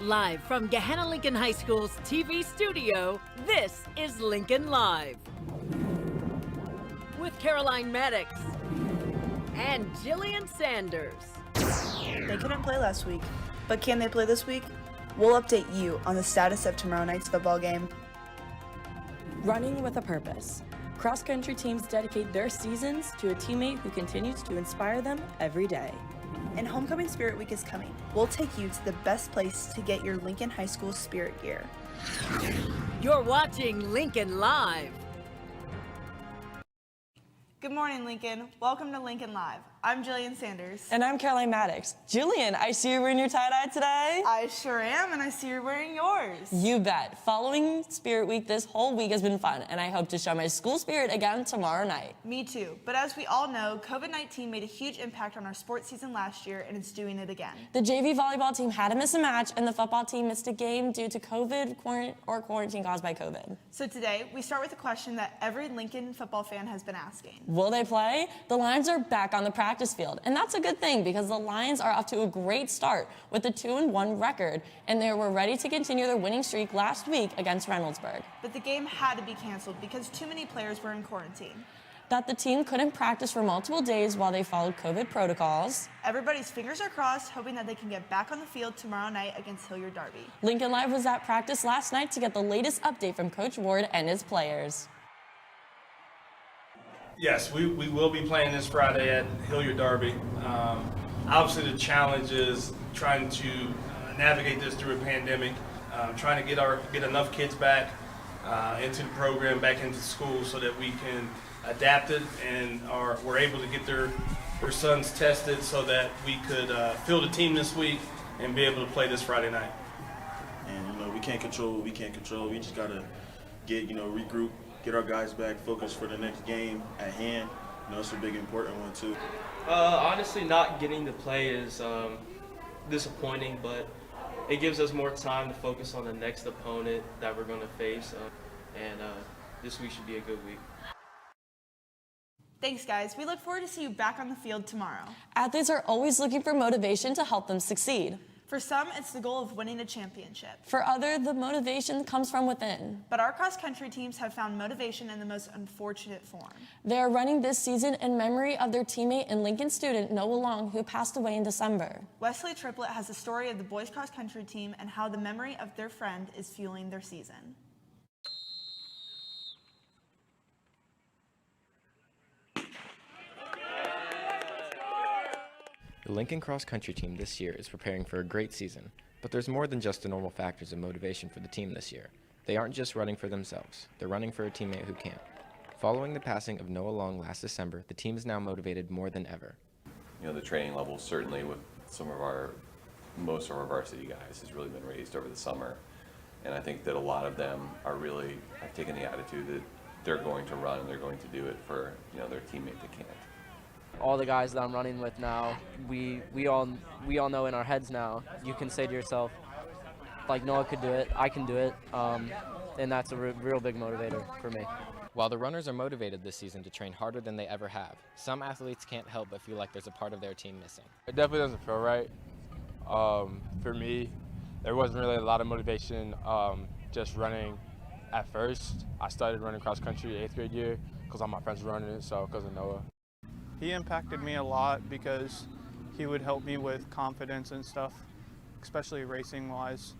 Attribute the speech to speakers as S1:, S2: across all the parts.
S1: Live from Gahanna Lincoln High School's TV studio, this is Lincoln Live. With Caroline Maddox and Jillian Sanders.
S2: They couldn't play last week, but can they play this week? We'll update you on the status of tomorrow night's football game.
S3: Running with a purpose. Cross-country teams dedicate their seasons to a teammate who continues to inspire them every day.
S2: And Homecoming Spirit Week is coming. We'll take you to the best place to get your Lincoln High School spirit gear.
S1: You're watching Lincoln Live.
S2: Good morning, Lincoln. Welcome to Lincoln Live. I'm Jillian Sanders.
S3: And I'm Caroline Maddox. Jillian, I see you're wearing your tie-dye today.
S2: I sure am, and I see you're wearing yours.
S3: You bet. Following Spirit Week this whole week has been fun, and I hope to show my school spirit again tomorrow night.
S2: Me too. But as we all know, COVID-19 made a huge impact on our sports season last year, and it's doing it again.
S3: The JV volleyball team had to miss a match, and the football team missed a game due to COVID or quarantine caused by COVID.
S2: So today, we start with a question that every Lincoln football fan has been asking.
S3: Will they play? The Lions are back on the practice field, and that's a good thing because the Lions are off to a great start with a 2-1 record, and they were ready to continue their winning streak last week against Reynoldsburg.
S2: But the game had to be canceled because too many players were in quarantine.
S3: That the team couldn't practice for multiple days while they followed COVID protocols.
S2: Everybody's fingers are crossed, hoping that they can get back on the field tomorrow night against Hilliard Darby.
S3: Lincoln Live was at practice last night to get the latest update from Coach Ward and his players.
S4: Yes, we will be playing this Friday at Hilliard Darby. Obviously, the challenge is trying to navigate this through a pandemic, trying to get enough kids back into the program, back into school, so that we can adapt it and we're able to get their sons tested, so that we could field a team this week and be able to play this Friday night.
S5: And we can't control what we can't control. We just gotta get regroup. Get our guys back, focused for the next game at hand. It's a big important one too.
S6: Honestly, not getting to play is disappointing, but it gives us more time to focus on the next opponent that we're going to face, and this week should be a good week.
S2: Thanks, guys. We look forward to see you back on the field tomorrow.
S3: Athletes are always looking for motivation to help them succeed.
S2: For some, it's the goal of winning a championship.
S3: For others, the motivation comes from within.
S2: But our cross-country teams have found motivation in the most unfortunate form.
S3: They are running this season in memory of their teammate and Lincoln student, Noah Long, who passed away in December.
S2: Wesley Triplett has a story of the boys cross-country team and how the memory of their friend is fueling their season.
S7: The Lincoln Cross Country team this year is preparing for a great season, but there's more than just the normal factors of motivation for the team this year. They aren't just running for themselves, they're running for a teammate who can't. Following the passing of Noah Long last December, the team is now motivated more than ever.
S8: The training level certainly with most of our varsity guys has really been raised over the summer. And I think that a lot of them have taken the attitude that they're going to run and they're going to do it for, their teammate that can't.
S9: All the guys that I'm running with now, we all know in our heads now, you can say to yourself, like, Noah could do it, I can do it, and that's a real big motivator for me.
S7: While the runners are motivated this season to train harder than they ever have, some athletes can't help but feel like there's a part of their team missing.
S10: It definitely doesn't feel right. For me, there wasn't really a lot of motivation just running at first. I started running cross country 8th grade year because all my friends were running it, so because of Noah.
S11: He impacted me a lot because he would help me with confidence and stuff, especially racing-wise.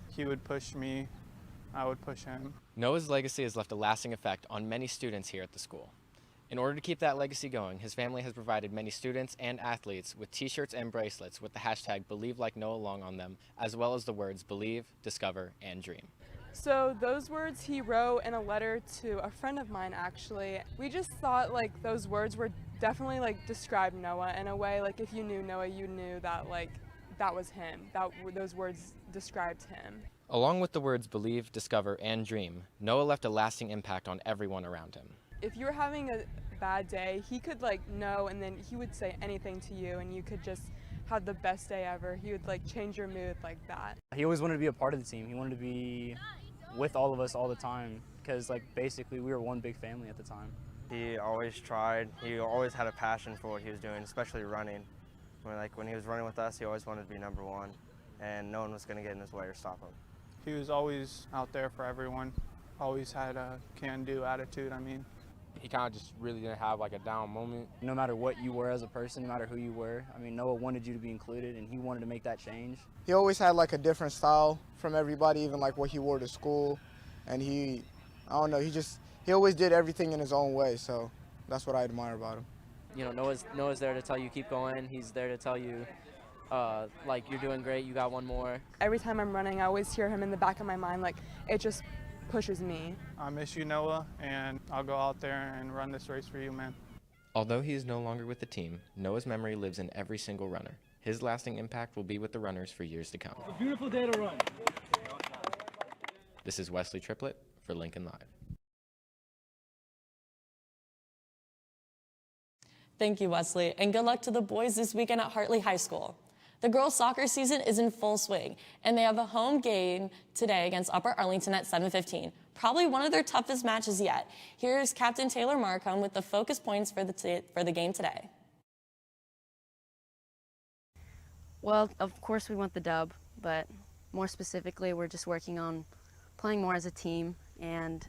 S11: He would push me, I would push him.
S7: Noah's legacy has left a lasting effect on many students here at the school. In order to keep that legacy going, his family has provided many students and athletes with t-shirts and bracelets with the hashtag #BelieveLikeNoahLong on them, as well as the words Believe, Discover, and Dream.
S12: So those words he wrote in a letter to a friend of mine, actually. We just thought those words were definitely describe Noah in a way. If you knew Noah, you knew that that was him. Those words described him.
S7: Along with the words Believe, Discover, and Dream, Noah left a lasting impact on everyone around him.
S12: If you were having a bad day, he could know, and then he would say anything to you, and you could just have the best day ever. He would change your mood like that.
S13: He always wanted to be a part of the team. He wanted to be with all of us all the time because basically we were one big family at the time.
S14: He always tried. He always had a passion for what he was doing, especially running. When he was running with us, he always wanted to be number one. and no one was going to get in his way or stop him.
S11: He was always out there for everyone, always had a can-do attitude. I mean,
S10: he kind of just really didn't have like a down moment.
S13: No matter what you were as a person, no matter who you were, I mean, Noah wanted you to be included, and he wanted to make that change.
S15: He always had like a different style from everybody, even like what he wore to school. And I don't know, he always did everything in his own way, so that's what I admire about him.
S9: You know, Noah's there to tell you keep going. He's there to tell you, like, you're doing great, you got one more.
S12: Every time I'm running, I always hear him in the back of my mind, like, it just pushes me.
S11: I miss you, Noah, and I'll go out there and run this race for you, man.
S7: Although he is no longer with the team, Noah's memory lives in every single runner. His lasting impact will be with the runners for years to come.
S16: It's a beautiful day to run.
S7: This is Wesley Triplett for Lincoln Live.
S3: Thank you, Wesley, and good luck to the boys this weekend at Hartley High School. The girls' soccer season is in full swing, and they have a home game today against Upper Arlington at 7:15. Probably one of their toughest matches yet. Here's Captain Taylor Markham with the focus points for the game today.
S17: Well, of course we want the dub, but more specifically, we're just working on playing more as a team and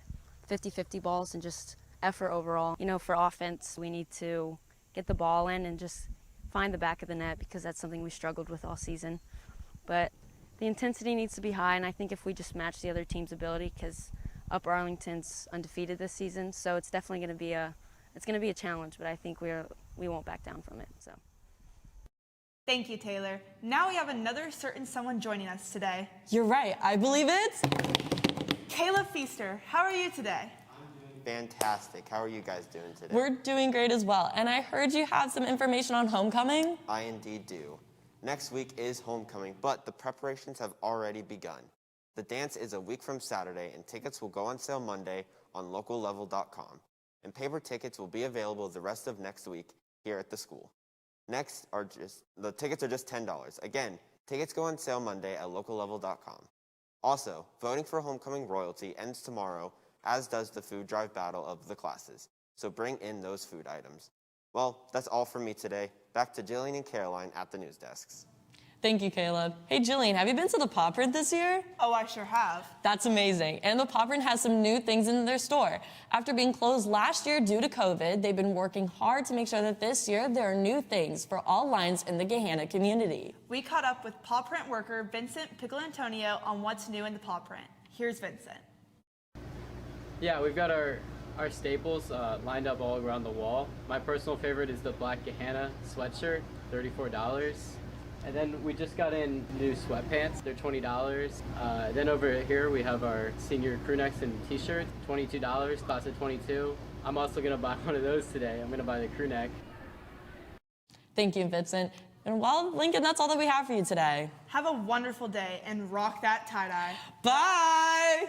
S17: 50-50 balls and just effort overall. You know, for offense, we need to get the ball in and just find the back of the net because that's something we struggled with all season. But the intensity needs to be high, and I think if we just match the other team's ability, because Upper Arlington's undefeated this season, so it's definitely going to be a challenge, but I think we won't back down from it. So.
S2: Thank you, Taylor. Now we have another certain someone joining us today.
S3: You're right. I believe it's
S2: Caleb Feaster. How are you today?
S18: Fantastic. How are you guys doing today?
S3: We're doing great as well. And I heard you have some information on homecoming.
S18: I indeed do. Next week is homecoming, but the preparations have already begun. The dance is a week from Saturday, and tickets will go on sale Monday on locallevel.com. And paper tickets will be available the rest of next week here at the school. The tickets are just $10. Again, tickets go on sale Monday at locallevel.com. Also, voting for homecoming royalty ends tomorrow, as does the food drive battle of the classes. So bring in those food items. Well, that's all from me today. Back to Jillian and Caroline at the news desks.
S3: Thank you, Caleb. Hey, Jillian, have you been to the Pop Print this year?
S2: Oh, I sure have.
S3: That's amazing. And the Pop Print has some new things in their store. After being closed last year due to COVID, they've been working hard to make sure that this year there are new things for all lines in the Gahanna community.
S2: We caught up with Paw Print worker Vincent Pickle Antonio on what's new in the Paw Print. Here's Vincent.
S19: Yeah, we've got our staples lined up all around the wall. My personal favorite is the black Gahanna sweatshirt, $34. And then we just got in new sweatpants, they're $20. Then over here we have our senior crew necks and t-shirts, $22, class of 22. I'm also gonna buy one of those today. I'm gonna buy the crew neck.
S3: Thank you, Vincent. And well, Lincoln, that's all that we have for you today.
S2: Have a wonderful day and rock that tie-dye.
S3: Bye!